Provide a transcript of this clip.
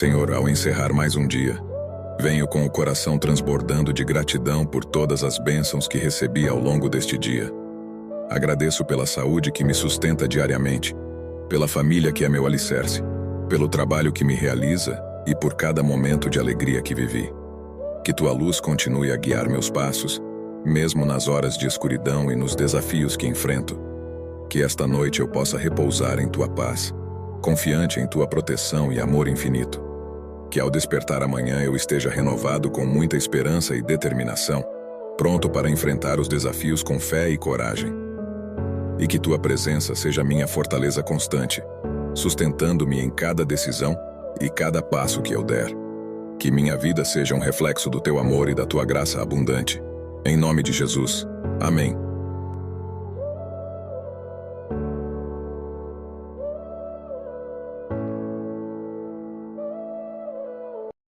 Senhor, ao encerrar mais um dia, venho com o coração transbordando de gratidão por todas as bênçãos que recebi ao longo deste dia. Agradeço pela saúde que me sustenta diariamente, pela família que é meu alicerce, pelo trabalho que me realiza e por cada momento de alegria que vivi. Que tua luz continue a guiar meus passos, mesmo nas horas de escuridão e nos desafios que enfrento. Que esta noite eu possa repousar em tua paz, confiante em tua proteção e amor infinito. Que ao despertar amanhã eu esteja renovado com muita esperança e determinação, pronto para enfrentar os desafios com fé e coragem. E que tua presença seja minha fortaleza constante, sustentando-me em cada decisão e cada passo que eu der. Que minha vida seja um reflexo do teu amor e da tua graça abundante. Em nome de Jesus. Amém.